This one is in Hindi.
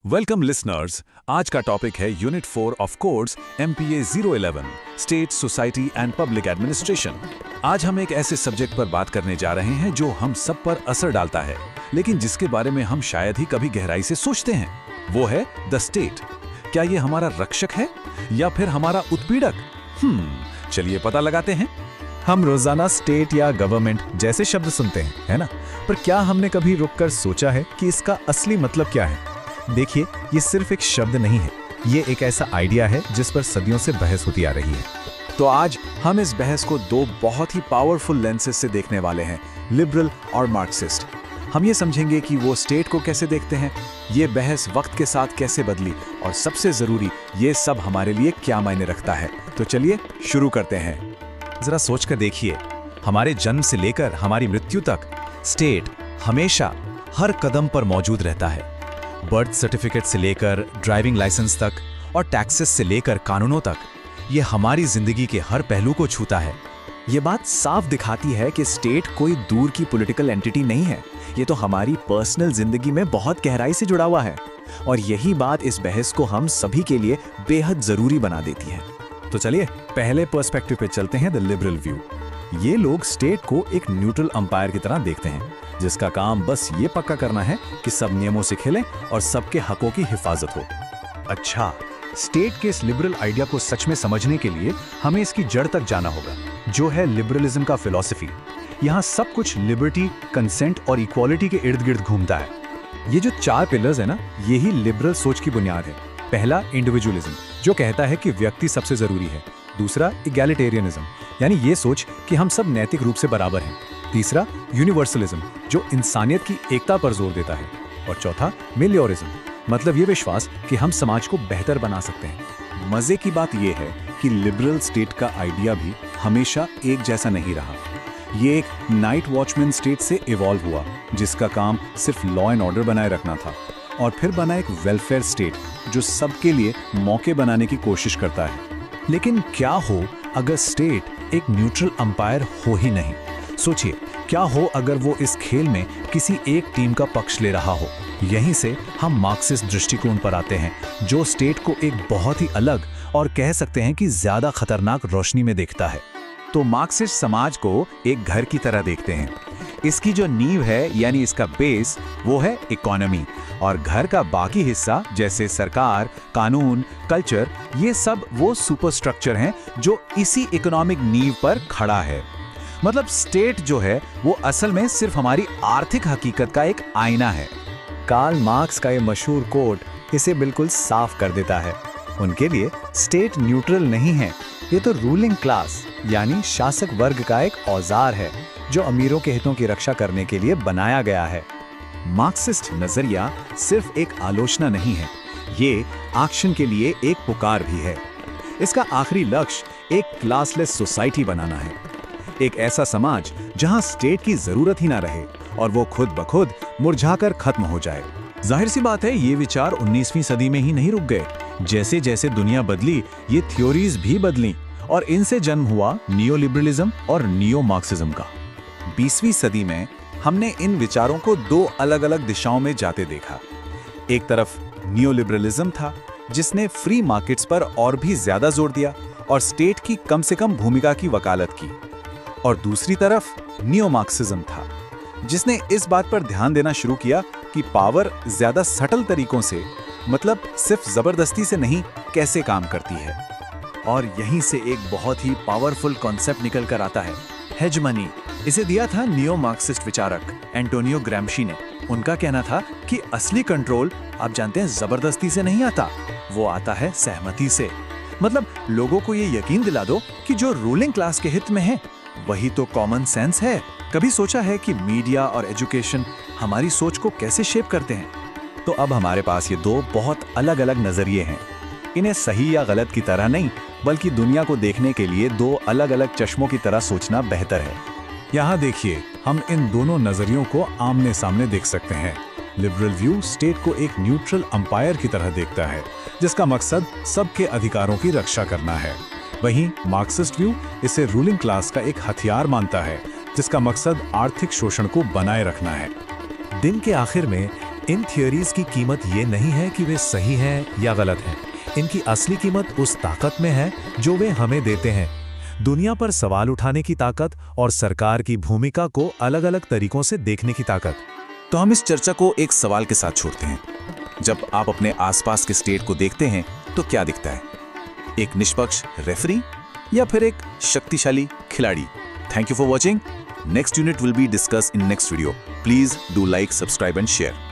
Welcome listeners. आज का टॉपिक है unit 4 of course MPA 011 state society and public administration. आज हम एक ऐसे सब्जेक्ट पर बात करने जा रहे हैं जो हम सब पर असर डालता है, लेकिन जिसके बारे में हम शायद ही कभी गहराई से सोचते हैं। वो है द स्टेट। क्या ये हमारा रक्षक है या फिर हमारा उत्पीड़क? चलिए पता लगाते हैं। हम रोजाना स्टेट या गवर्नमेंट जैसे शब्द सुनते हैं, है ना? पर क्या हमने कभी रुककर सोचा है कि इसका असली मतलब क्या है? देखिए, ये सिर्फ एक शब्द नहीं है, ये एक ऐसा आइडिया है जिस पर सदियों से बहस होती आ रही है। तो आज हम इस बहस को दो बहुत ही पावरफुल लेंसेज से देखने वाले हैं, लिबरल और मार्क्सिस्ट। हम ये समझेंगे कि वो स्टेट को कैसे देखते हैं, ये बहस वक्त के साथ कैसे बदली, और सबसे जरूरी, ये सब हमारे लिए क्या मायने रखता है। तो चलिए शुरू करते हैं। जरा सोचकर देखिए, हमारे जन्म से लेकर हमारी मृत्यु तक स्टेट हमेशा हर कदम पर मौजूद रहता है। बर्थ सर्टिफिकेट से लेकर ड्राइविंग लाइसेंस तक और टैक्सेस से लेकर कानूनों तक, ये हमारी जिंदगी के हर पहलू को छूता है। ये बात साफ दिखाती है कि स्टेट कोई दूर की पॉलिटिकल एंटिटी नहीं है, ये तो हमारी पर्सनल जिंदगी में बहुत गहराई से जुड़ा हुआ है। और यही बात इस बहस को हम सभी के लिए बेहद जरूरी बना देती है। तो चलिए पहले पर्सपेक्टिव पे चलते हैं, द लिबरल व्यू। ये लोग स्टेट को एक न्यूट्रल अंपायर की तरह देखते हैं, जिसका काम बस ये पक्का करना है कि सब नियमों से खेलें और सबके हकों की हिफाजत हो। अच्छा, स्टेट के इस लिबरल आइडिया को सच में समझने के लिए हमें इसकी जड़ तक जाना होगा, जो है लिबरलिज्म का फिलॉसफी। यहाँ सब कुछ लिबर्टी, कंसेंट और इक्वालिटी के इर्द गिर्द घूमता है। ये जो 4 पिलर्स है ना, यही लिबरल सोच की बुनियाद है। पहला इंडिविजुअलिज्म, जो कहता है कि व्यक्ति सबसे जरूरी है। दूसरा इगैलिटेरियनिज्म, यानी ये सोच कि हम सब नैतिक रूप से बराबर हैं। तीसरा यूनिवर्सलिज्म, जो इंसानियत की एकता पर जोर देता है। और चौथा मेलियोरिज्म, मतलब ये विश्वास कि हम समाज को बेहतर बना सकते हैं। मजे की बात यह है कि लिबरल स्टेट का आइडिया भी हमेशा एक जैसा नहीं रहा। ये एक नाइट वॉचमैन स्टेट से इवॉल्व हुआ, जिसका काम सिर्फ लॉ एंड ऑर्डर बनाए रखना था, और फिर बना एक वेलफेयर स्टेट जो सबके लिए मौके बनाने की कोशिश करता है। लेकिन क्या हो अगर स्टेट एक न्यूट्रल अंपायर हो ही नहीं? सोचिए, क्या हो अगर वो इस खेल में किसी एक टीम का पक्ष ले रहा हो? यहीं से हम मार्क्सिस्ट दृष्टिकोण पर आते हैं, जो स्टेट को एक बहुत ही अलग और कह सकते हैं कि ज्यादा खतरनाक रोशनी में देखता है। तो मार्क्सिस्ट समाज को एक घर की तरह देखते हैं। इसकी जो नींव है, यानी इसका बेस, वो है इकोनॉमी, और घर का बाकी हिस्सा जैसे सरकार, कानून, कल्चर, ये सब वो सुपर स्ट्रक्चर हैं जो इसी इकोनॉमिक नींव पर खड़ा है। मतलब स्टेट जो है वो असल में सिर्फ हमारी आर्थिक हकीकत का एक आईना है। कार्ल मार्क्स का ये मशहूर कोट इसे बिल्कुल साफ कर देता है। उनके लिए स्टेट न्यूट्रल नहीं है, ये तो रूलिंग क्लास यानी शासक वर्ग का एक औजार है, जो अमीरों के हितों की रक्षा करने के लिए बनाया गया है। मार्क्सिस्ट नजरिया सिर्फ एक आलोचना नहीं है, ये एक्शन के लिए एक पुकार भी है। इसका आखिरी लक्ष्य एक क्लासलेस सोसाइटी बनाना है, एक ऐसा समाज जहां स्टेट की जरूरत ही ना रहे और वो खुद ब खुद मुरझाकर खत्म हो जाए। जाहिर सी बात है, ये विचार 19वीं सदी में ही नहीं रुक गए। जैसे जैसे दुनिया बदली, ये थ्योरीज भी बदली, और इनसे जन्म हुआ नियो लिबरलिज्म और नियो मार्क्सिज्म का। 20वीं सदी में हमने इन विचारों को दो अलग अलग दिशाओं में जाते देखा। एक तरफ नियो लिबरलिज्म था, जिसने फ्री मार्केट्स पर और भी ज्यादा जोर दिया और स्टेट की कम से कम भूमिका की वकालत की। और दूसरी तरफ नियो मार्क्सिज्म था, जिसने इस बात पर ध्यान देना शुरू किया कि पावर ज्यादा सटल तरीकों से, मतलब सिर्फ जबरदस्ती से नहीं, कैसे काम करती है। और यहीं से एक बहुत ही पावरफुल कॉन्सेप्ट निकल कर आता है, हेजमनी। इसे दिया था नियो मार्क्सिस्ट विचारक एंटोनियो ग्रैम्शी ने। उनका कहना था कि असली कंट्रोल, आप जानते हैं, जबरदस्ती से नहीं आता, वो आता है सहमति से। मतलब लोगों को ये यकीन दिला दो कि जो रूलिंग क्लास के हित में है वही तो कॉमन सेंस है। कभी सोचा है कि मीडिया और एजुकेशन हमारी सोच को कैसे शेप करते हैं? तो अब हमारे पास ये दो बहुत अलग अलग नजरिए हैं। इन्हें सही या गलत की तरह नहीं, बल्कि दुनिया को देखने के लिए दो अलग अलग चश्मों की तरह सोचना बेहतर है। यहाँ देखिए, हम इन दोनों नजरियों को आमने सामने देख सकते हैं। लिबरल व्यू स्टेट को एक न्यूट्रल अंपायर की तरह देखता है, जिसका मकसद सबके अधिकारों की रक्षा करना है। वहीं मार्क्सिस्ट व्यू इसे रूलिंग क्लास का एक हथियार मानता है, जिसका मकसद आर्थिक शोषण को बनाए रखना है। दिन के आखिर में इन थियोरीज की कीमत ये नहीं है कि वे सही हैं या गलत हैं। इनकी असली कीमत उस ताकत में है जो वे हमें देते हैं। दुनिया पर सवाल उठाने की ताकत और सरकार की भूमिका को अलग-अलग तरीकों से देखने की ताकत। तो हम इस चर्चा को एक सवाल के साथ छोड़ते हैं। जब आप अपने आसपास के स्टेट को देखते हैं तो क्या दिखता है? एक निष्पक्ष रेफरी या फिर एक शक्तिशाली खिलाड़ी? Thank you for watching. Next unit will be discussed in next video. Please do like, subscribe and share.